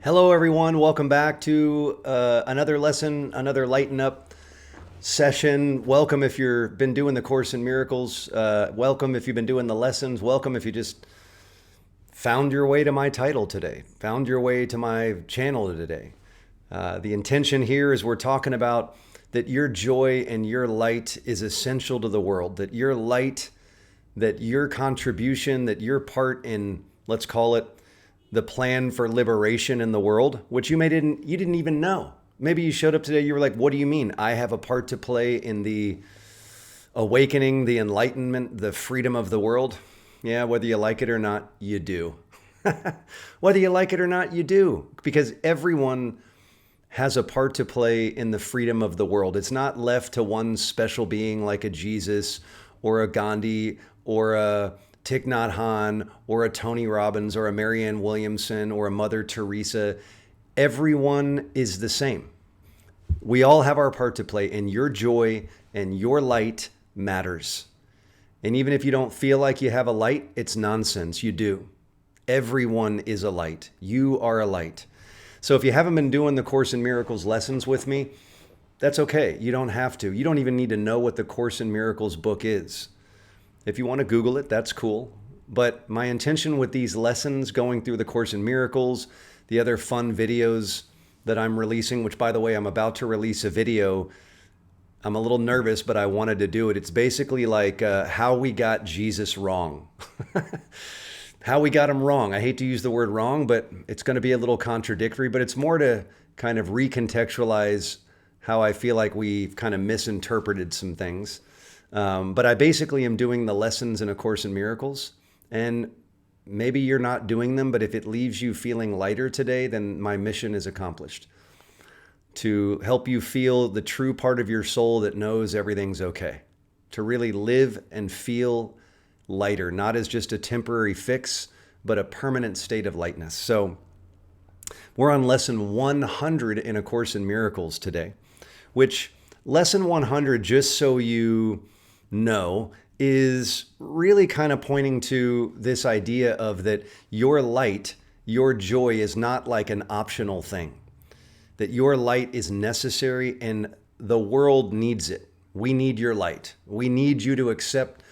Hello, everyone. Welcome back to another lesson, another Lighten Up session. Welcome if you've been doing the Course in Miracles. Welcome if you've been doing the lessons. Welcome if you just found your way to my title today, found your way to my channel today. The intention here is we're talking about that your joy and your light is essential to the world, that your light, that your contribution, that your part in, let's call it, the plan for liberation in the world, which you didn't even know. Maybe you showed up today, you were like, what do you mean? I have a part to play in the awakening, the enlightenment, the freedom of the world. Yeah, whether you like it or not, you do. Whether you like it or not, you do. Because everyone has a part to play in the freedom of the world. It's not left to one special being like a Jesus or a Gandhi or a Thich Nhat Hanh or a Tony Robbins or a Marianne Williamson or a Mother Teresa. Everyone is the same. We all have our part to play, and your joy and your light matters. And even if you don't feel like you have a light, it's nonsense. You do. Everyone is a light. You are a light. So if you haven't been doing the Course in Miracles lessons with me, that's okay. You don't have to. You don't even need to know what the Course in Miracles book is. If you want to Google it, that's cool. But my intention with these lessons, going through the Course in Miracles, the other fun videos that I'm releasing, which by the way, I'm about to release a video. I'm a little nervous, but I wanted to do it. It's basically like how we got Jesus wrong. How we got him wrong. I hate to use the word wrong, but it's going to be a little contradictory, but it's more to kind of recontextualize how I feel like we've kind of misinterpreted some things. But I basically am doing the lessons in A Course in Miracles, and maybe you're not doing them, but if it leaves you feeling lighter today, then my mission is accomplished. To help you feel the true part of your soul that knows everything's okay. To really live and feel lighter, not as just a temporary fix, but a permanent state of lightness. So we're on lesson 100 in A Course in Miracles today, which lesson 100, just so you know, is really kind of pointing to this idea of that your light, your joy is not like an optional thing, that your light is necessary and the world needs it. We need your light. We need you to accept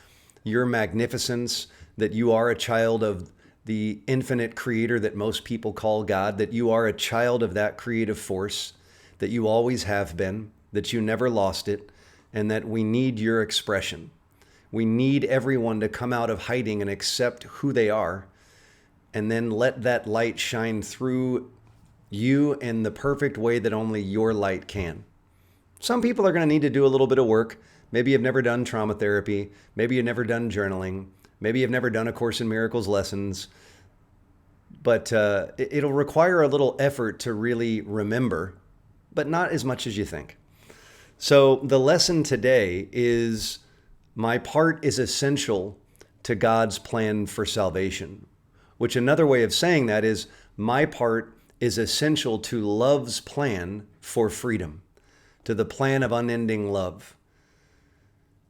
your magnificence, that you are a child of the infinite creator that most people call God, that you are a child of that creative force, that you always have been, that you never lost it, and that we need your expression. We need everyone to come out of hiding and accept who they are, and then let that light shine through you in the perfect way that only your light can. Some people are going to need to do a little bit of work. Maybe you've never done trauma therapy. Maybe you've never done journaling. Maybe you've never done A Course in Miracles lessons. But it'll require a little effort to really remember, but not as much as you think. So the lesson today is my part is essential to God's plan for salvation, which another way of saying that is my part is essential to love's plan for freedom, to the plan of unending love,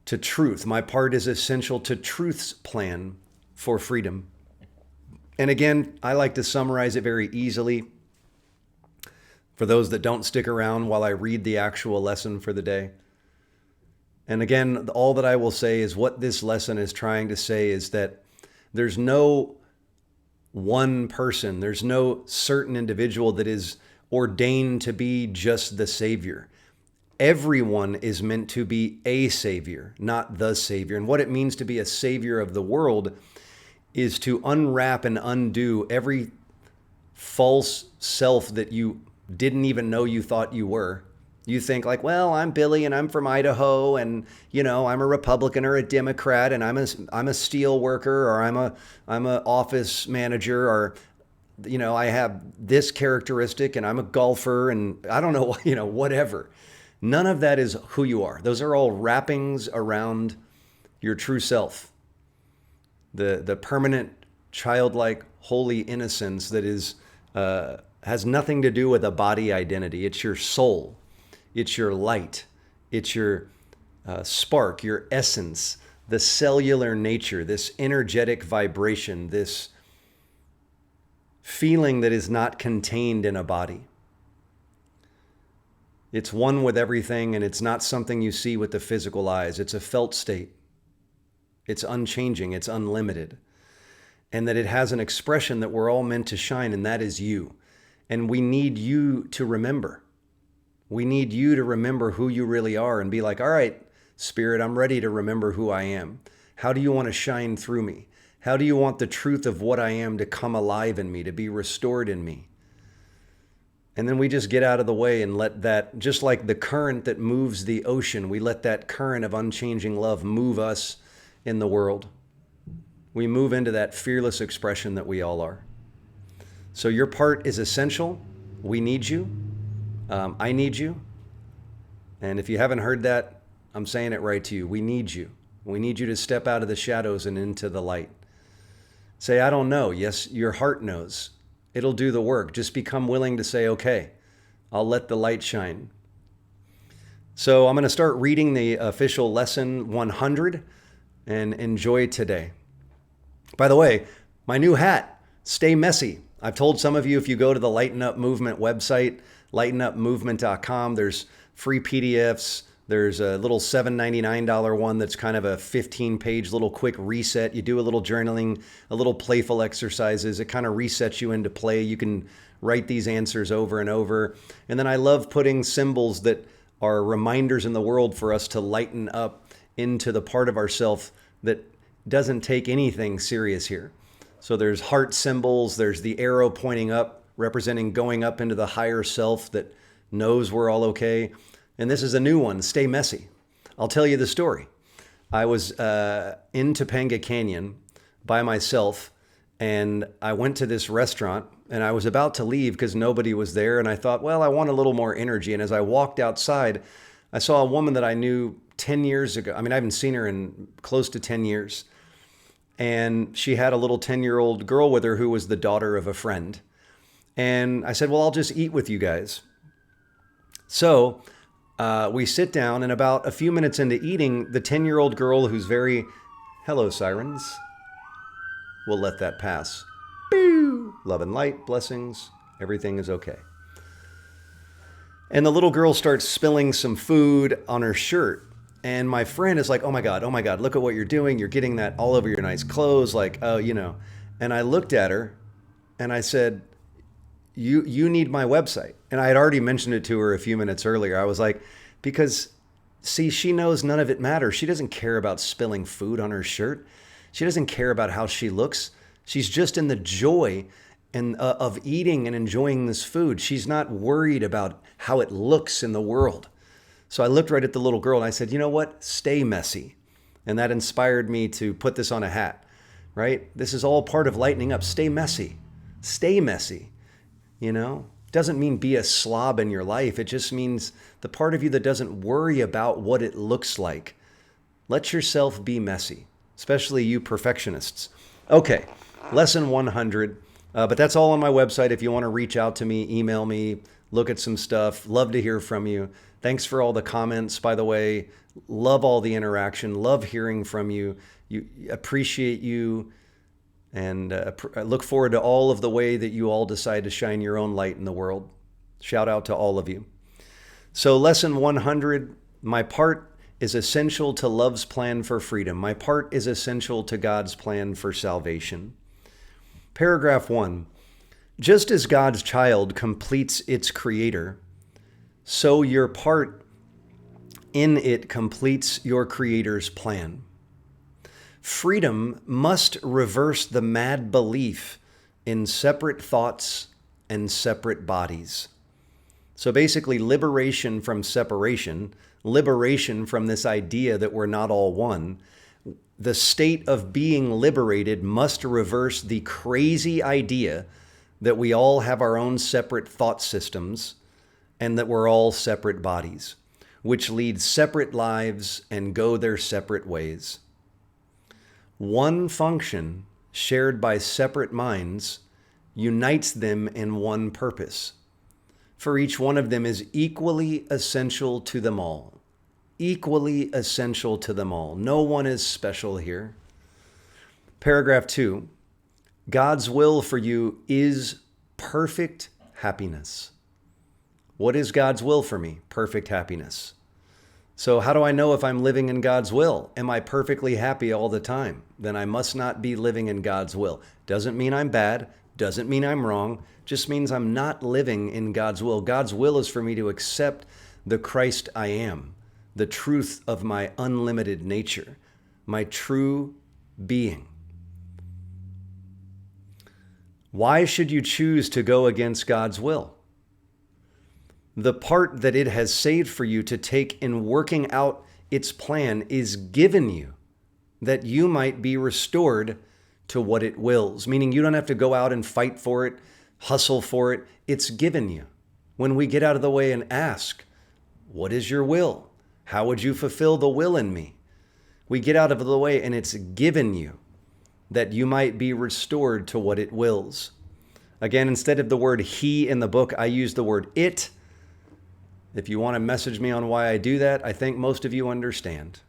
to truth. My part is essential to truth's plan for freedom. And again, I like to summarize it very easily for those that don't stick around while I read the actual lesson for the day. And again, all that I will say is what this lesson is trying to say is that there's no one person, there's no certain individual that is ordained to be just the Savior. Everyone is meant to be a Savior, not the Savior. And what it means to be a Savior of the world is to unwrap and undo every false self that you didn't even know you thought you were. You think like, well, I'm Billy and I'm from Idaho and, you know, I'm a Republican or a Democrat and I'm a steel worker or I'm a office manager or, you know, I have this characteristic and I'm a golfer and I don't know, you know, whatever. None of that is who you are. Those are all wrappings around your true self. The permanent childlike holy innocence that is has nothing to do with a body identity. It's your soul. It's your light. It's your spark, your essence, the cellular nature, this energetic vibration, this feeling that is not contained in a body. It's one with everything, and it's not something you see with the physical eyes. It's a felt state. It's unchanging. It's unlimited. And that it has an expression that we're all meant to shine, and that is you. And we need you to remember. We need you to remember who you really are and be like, all right, Spirit, I'm ready to remember who I am. How do you want to shine through me? How do you want the truth of what I am to come alive in me, to be restored in me? And then we just get out of the way and let that, just like the current that moves the ocean, we let that current of unchanging love move us in the world. We move into that fearless expression that we all are. So your part is essential. We need you. I need you. And if you haven't heard that, I'm saying it right to you. We need you. We need you to step out of the shadows and into the light. Say, I don't know. Yes, your heart knows. It'll do the work. Just become willing to say, okay, I'll let the light shine. So I'm going to start reading the official lesson 100 and enjoy today. By the way, my new hat, Stay Messy. I've told some of you, if you go to the Lighten Up Movement website, lightenupmovement.com, there's free PDFs. There's a little $7.99 one that's kind of a 15-page little quick reset. You do a little journaling, a little playful exercises. It kind of resets you into play. You can write these answers over and over. And then I love putting symbols that are reminders in the world for us to lighten up into the part of ourself that doesn't take anything serious here. So there's heart symbols. There's the arrow pointing up, representing going up into the higher self that knows we're all okay. And this is a new one, Stay Messy. I'll tell you the story. I was in Topanga Canyon by myself, and I went to this restaurant, and I was about to leave because nobody was there. And I thought, well, I want a little more energy. And as I walked outside, I saw a woman that I knew 10 years ago. I mean, I haven't seen her in close to 10 years. And she had a little 10-year-old girl with her who was the daughter of a friend. And I said, well, I'll just eat with you guys. So we sit down, and about a few minutes into eating, the 10-year-old girl who's very, hello, sirens. We'll let that pass. Boo! Love and light, blessings. Everything is okay. And the little girl starts spilling some food on her shirt. And my friend is like, oh my God, look at what you're doing. You're getting that all over your nice clothes. Like, oh, you know. And I looked at her and I said, you need my website. And I had already mentioned it to her a few minutes earlier. I was like, because see, she knows none of it matters. She doesn't care about spilling food on her shirt. She doesn't care about how she looks. She's just in the joy of eating and enjoying this food. She's not worried about how it looks in the world. So I looked right at the little girl and I said, you know what? Stay messy. And that inspired me to put this on a hat, right? This is all part of lightening up. Stay messy. Stay messy. You know, doesn't mean be a slob in your life. It just means the part of you that doesn't worry about what it looks like. Let yourself be messy, especially you perfectionists. Okay, lesson 100. But that's all on my website. If you want to reach out to me, email me, look at some stuff. Love to hear from you. Thanks for all the comments, by the way. Love all the interaction. Love hearing from you. Appreciate you. And I look forward to all of the way that you all decide to shine your own light in the world. Shout out to all of you. So lesson 100, my part is essential to love's plan for freedom. My part is essential to God's plan for salvation. Paragraph 1, just as God's child completes its creator, so your part in it completes your creator's plan. Freedom must reverse the mad belief in separate thoughts and separate bodies. So basically, liberation from separation, liberation from this idea that we're not all one. The state of being liberated must reverse the crazy idea that we all have our own separate thought systems and that we're all separate bodies, which lead separate lives and go their separate ways. One function shared by separate minds unites them in one purpose, for each one of them is equally essential to them all. Equally essential to them all. No one is special here. Paragraph 2, God's will for you is perfect happiness. What is God's will for me? Perfect happiness. So how do I know if I'm living in God's will? Am I perfectly happy all the time? Then I must not be living in God's will. Doesn't mean I'm bad. Doesn't mean I'm wrong. Just means I'm not living in God's will. God's will is for me to accept the Christ I am, the truth of my unlimited nature, my true being. Why should you choose to go against God's will? The part that it has saved for you to take in working out its plan is given you that you might be restored to what it wills. Meaning you don't have to go out and fight for it, hustle for it. It's given you. When we get out of the way and ask, what is your will? How would you fulfill the will in me? We get out of the way and it's given you that you might be restored to what it wills. Again, instead of the word he in the book, I use the word it. If you want to message me on why I do that, I think most of you understand.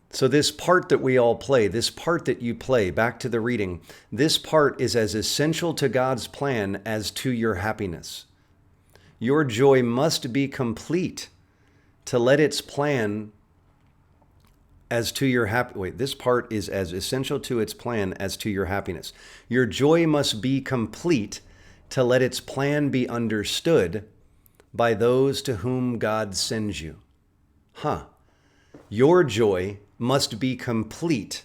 So this part that we all play, this part that you play, back to the reading, this part is as essential to God's plan as to your happiness. Your joy must be complete to let its plan as to your this part is as essential to its plan as to your happiness. Your joy must be complete to let its plan be understood by those to whom God sends you. Your joy must be complete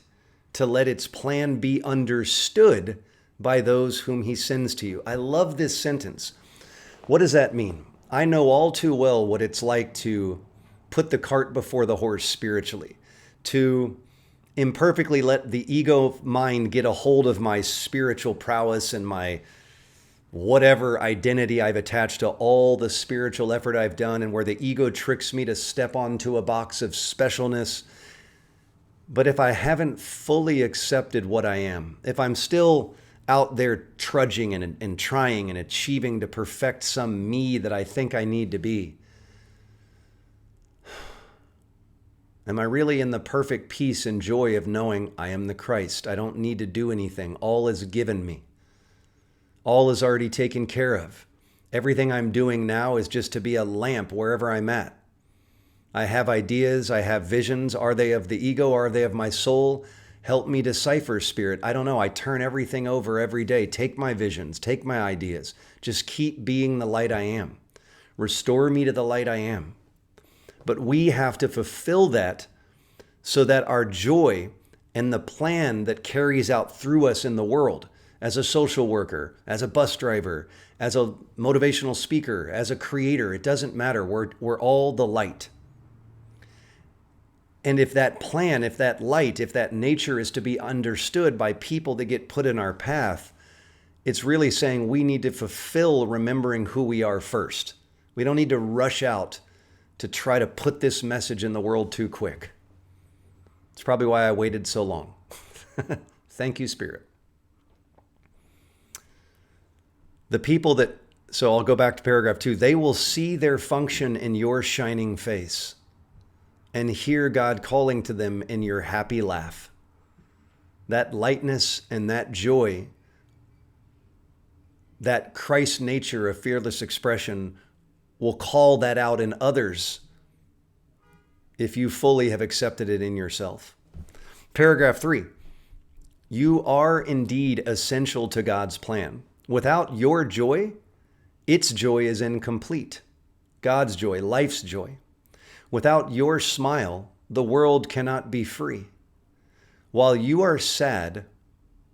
to let its plan be understood by those whom he sends to you. I love this sentence. What does that mean? I know all too well what it's like to put the cart before the horse spiritually, to imperfectly let the ego mind get a hold of my spiritual prowess and my whatever identity I've attached to all the spiritual effort I've done, and where the ego tricks me to step onto a box of specialness. But if I haven't fully accepted what I am, if I'm still out there trudging and trying and achieving to perfect some me that I think I need to be, am I really in the perfect peace and joy of knowing I am the Christ? I don't need to do anything. All is given me. All is already taken care of. Everything I'm doing now is just to be a lamp wherever I'm at. I have ideas, I have visions. Are they of the ego? Are they of my soul? Help me decipher, Spirit. I don't know. I turn everything over every day. Take my visions, take my ideas. Just keep being the light I am. Restore me to the light I am. But we have to fulfill that so that our joy and the plan that carries out through us in the world, as a social worker, as a bus driver, as a motivational speaker, as a creator, it doesn't matter. We're all the light. And if that plan, if that light, if that nature is to be understood by people that get put in our path, it's really saying we need to fulfill remembering who we are first. We don't need to rush out to try to put this message in the world too quick. It's probably why I waited so long. Thank you, Spirit. The people that, so I'll go back to paragraph 2, they will see their function in your shining face and hear God calling to them in your happy laugh. That lightness and that joy, that Christ nature of fearless expression will call that out in others if you fully have accepted it in yourself. Paragraph 3, you are indeed essential to God's plan. Without your joy, its joy is incomplete. God's joy, life's joy. Without your smile, the world cannot be free. While you are sad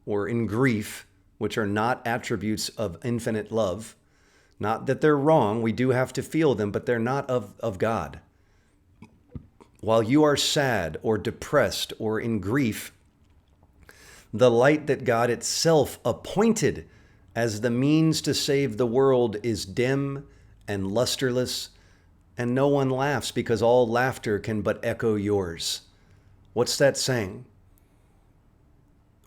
or in grief, which are not attributes of infinite love, not that they're wrong, we do have to feel them, but they're not of God. While you are sad or depressed or in grief, the light that God itself appointed as the means to save the world is dim and lusterless, and no one laughs because all laughter can but echo yours. What's that saying?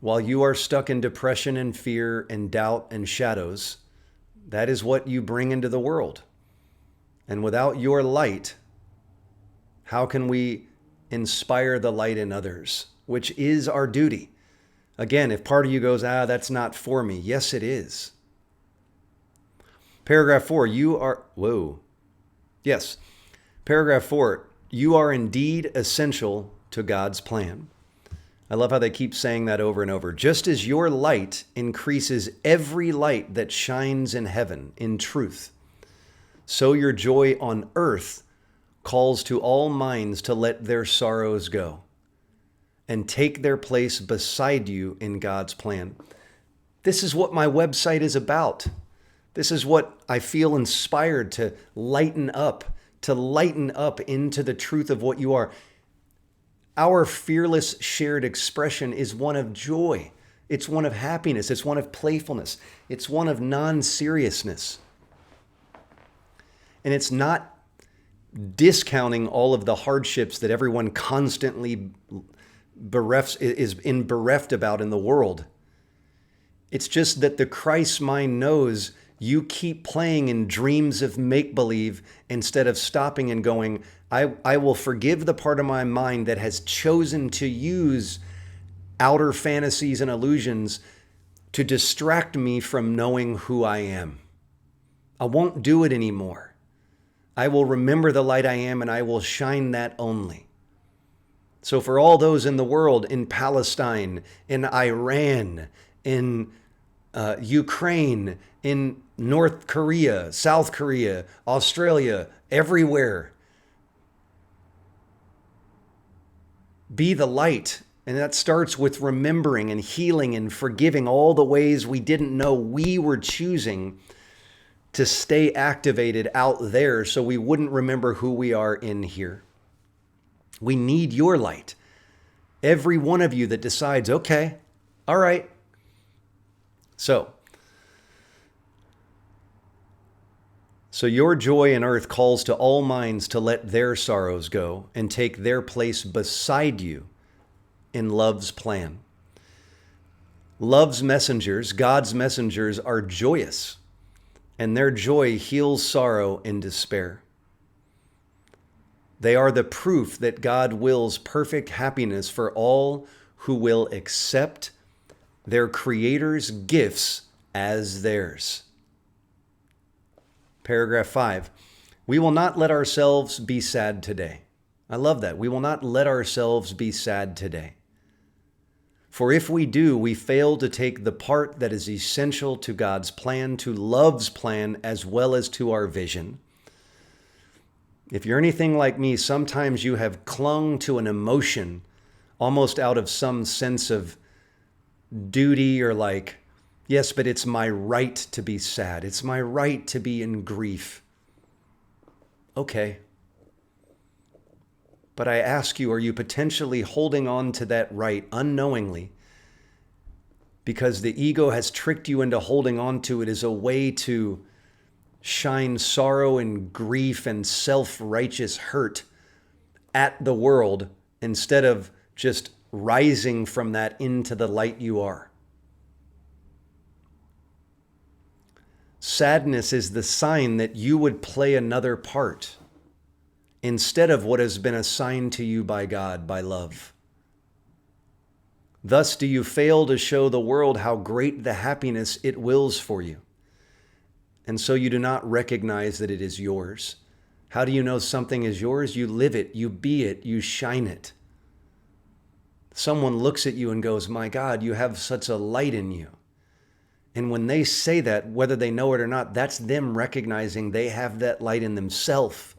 While you are stuck in depression and fear and doubt and shadows, that is what you bring into the world. And without your light, how can we inspire the light in others, which is our duty? Again, if part of you goes, that's not for me. Yes, it is. Paragraph 4, Yes. Paragraph 4, you are indeed essential to God's plan. I love how they keep saying that over and over. Just as your light increases every light that shines in heaven in truth, so your joy on earth calls to all minds to let their sorrows go and take their place beside you in God's plan. This is what my website is about. This is what I feel inspired to lighten up into the truth of what you are. Our fearless shared expression is one of joy. It's one of happiness. It's one of playfulness. It's one of non-seriousness. And it's not discounting all of the hardships that everyone constantly is bereft about in the world. It's just that the Christ mind knows you keep playing in dreams of make-believe instead of stopping and going, I will forgive the part of my mind that has chosen to use outer fantasies and illusions to distract me from knowing who I am. I won't do it anymore. I will remember the light I am, and I will shine that only. So for all those in the world, in Palestine, in Iran, in Ukraine, in North Korea, South Korea, Australia, everywhere, be the light. And that starts with remembering and healing and forgiving all the ways we didn't know we were choosing to stay activated out there so we wouldn't remember who we are in here. We need your light. Every one of you that decides, okay, all right. So your joy in earth calls to all minds to let their sorrows go and take their place beside you in love's plan. Love's messengers, God's messengers, are joyous, and their joy heals sorrow and despair. They are the proof that God wills perfect happiness for all who will accept their Creator's gifts as theirs. Paragraph 5, we will not let ourselves be sad today. I love that. We will not let ourselves be sad today. For if we do, we fail to take the part that is essential to God's plan, to love's plan, as well as to our vision. If you're anything like me, sometimes you have clung to an emotion almost out of some sense of duty or like, yes, but it's my right to be sad. It's my right to be in grief. Okay. But I ask you, are you potentially holding on to that right unknowingly because the ego has tricked you into holding on to it as a way to shine sorrow and grief and self-righteous hurt at the world instead of just rising from that into the light you are? Sadness is the sign that you would play another part instead of what has been assigned to you by God, by love. Thus do you fail to show the world how great the happiness it wills for you. And so you do not recognize that it is yours. How do you know something is yours? You live it, you be it, you shine it. Someone looks at you and goes, my God, you have such a light in you. And when they say that, whether they know it or not, that's them recognizing they have that light in themselves.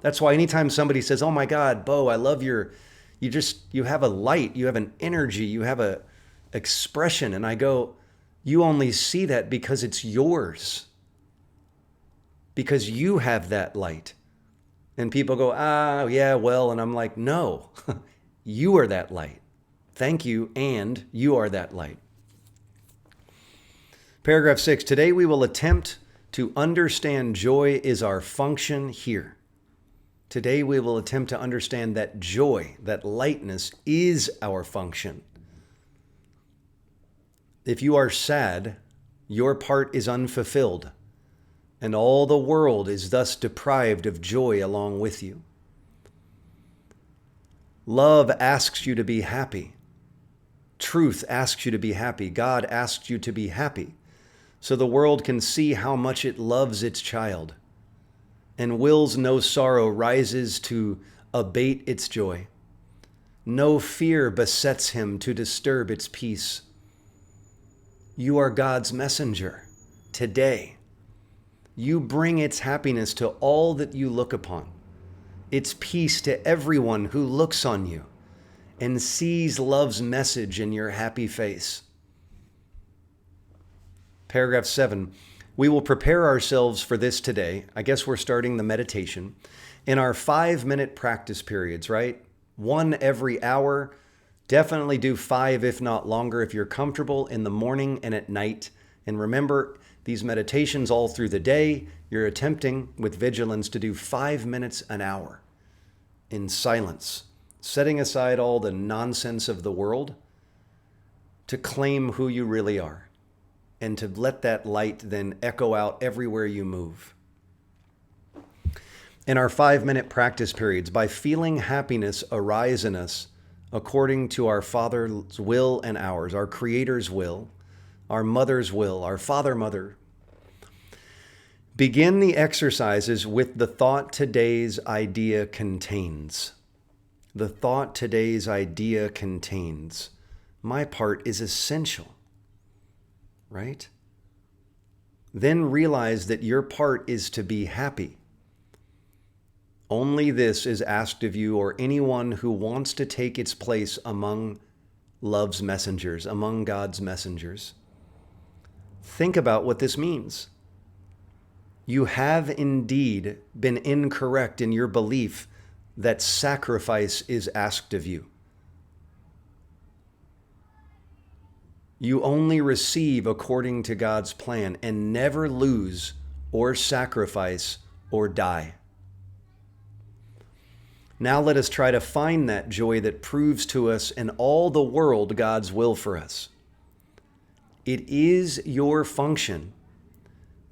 That's why anytime somebody says, oh my God, Bo, I love you have a light, you have an energy, you have a expression. And I go, you only see that because it's yours. Because you have that light. And people go, yeah, well, and I'm like, no, you are that light. Thank you, and you are that light. Paragraph 6, today we will attempt to understand joy is our function here. Today we will attempt to understand that joy, that lightness is our function. If you are sad, your part is unfulfilled, and all the world is thus deprived of joy along with you. Love asks you to be happy, Truth asks you to be happy. God asks you to be happy, so the world can see how much it loves its child and wills no sorrow rises to abate its joy. No fear besets him to disturb its peace. You are God's messenger today. You bring its happiness to all that you look upon, its peace to everyone who looks on you and sees love's message in your happy face. Paragraph 7, we will prepare ourselves for this today. I guess we're starting the meditation in our 5-minute practice periods, right? 1 every hour. Definitely do 5, if not longer, if you're comfortable, in the morning and at night. And remember, these meditations all through the day, you're attempting with vigilance to do 5 minutes an hour in silence, setting aside all the nonsense of the world to claim who you really are and to let that light then echo out everywhere you move. In our 5-minute practice periods, by feeling happiness arise in us according to our Father's will and ours, our Creator's will, our Mother's will, our Father, Mother. Begin the exercises with the thought today's idea contains. The thought today's idea contains. My part is essential, right? Then realize that your part is to be happy. Only this is asked of you or anyone who wants to take its place among love's messengers, among God's messengers. Think about what this means. You have indeed been incorrect in your belief that sacrifice is asked of you. You only receive according to God's plan and never lose or sacrifice or die. Now let us try to find that joy that proves to us and all the world God's will for us. It is your function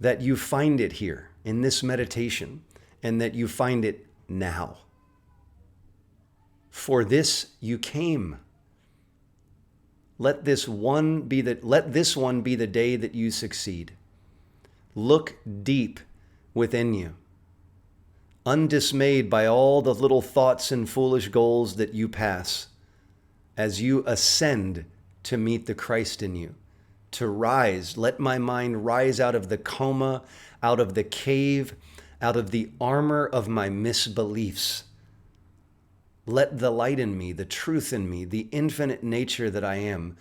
that you find it here in this meditation and that you find it now. For this you came. Let this one be the day that you succeed. Look deep within you, undismayed by all the little thoughts and foolish goals that you pass as you ascend to meet the Christ in you, to rise. Let my mind rise out of the coma, out of the cave, out of the armor of my misbeliefs. Let the light in me, the truth in me, the infinite nature that I am,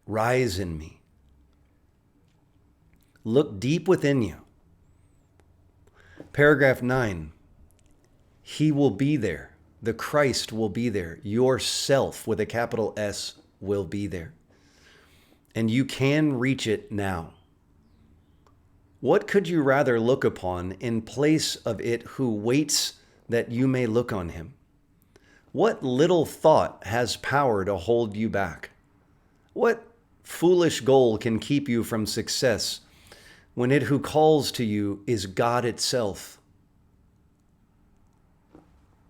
rise in me. Look deep within you. Paragraph 9, He will be there. The Christ will be there. Yourself, with a capital S, will be there. And you can reach it now. What could you rather look upon in place of it who waits that you may look on him? What little thought has power to hold you back? What foolish goal can keep you from success when it who calls to you is God itself?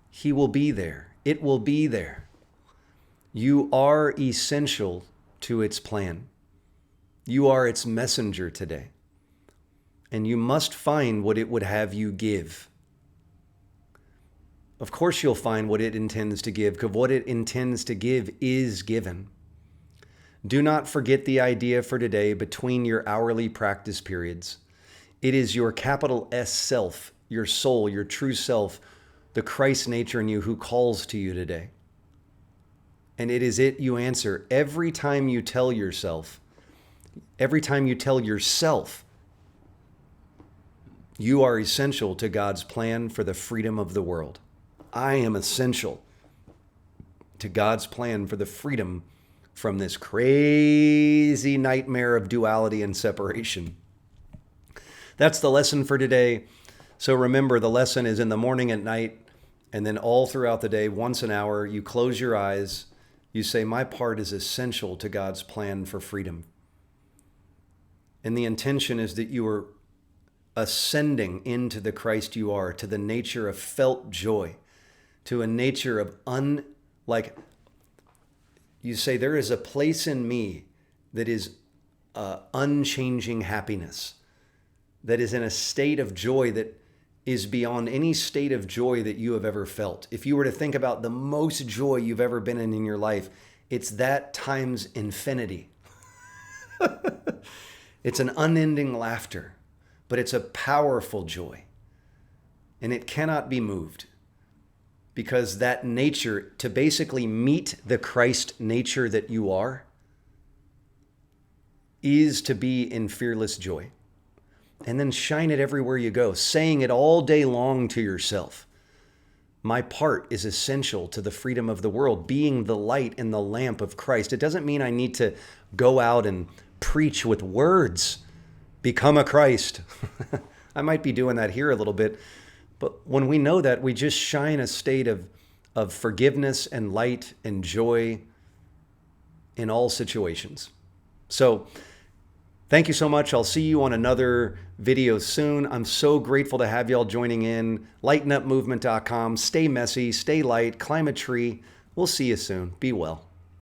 He will be there. It will be there. You are essential to its plan. You are its messenger today. And you must find what it would have you give. Of course you'll find what it intends to give, because what it intends to give is given. Do not forget the idea for today between your hourly practice periods. It is your capital S self, your soul, your true self, the Christ nature in you who calls to you today. And it is it you answer every time you tell yourself, you are essential to God's plan for the freedom of the world. I am essential to God's plan for the freedom from this crazy nightmare of duality and separation. That's the lesson for today. So remember, the lesson is in the morning, at night, and then all throughout the day, once an hour, you close your eyes. You say, my part is essential to God's plan for freedom. And the intention is that you are ascending into the Christ you are, to the nature of felt joy, to a nature of You say, there is a place in me that is unchanging happiness, that is in a state of joy that is beyond any state of joy that you have ever felt. If you were to think about the most joy you've ever been in your life, it's that times infinity. It's an unending laughter, but it's a powerful joy. And it cannot be moved, because that nature, to basically meet the Christ nature that you are, is to be in fearless joy. And then shine it everywhere you go, saying it all day long to yourself. My part is essential to the freedom of the world, being the light and the lamp of Christ. It doesn't mean I need to go out and preach with words, become a Christ. I might be doing that here a little bit, but when we know that, we just shine a state of forgiveness and light and joy in all situations. So thank you so much. I'll see you on another video soon. I'm so grateful to have y'all joining in. lightenupmovement.com. Stay messy, stay light, climb a tree. We'll see you soon. Be well.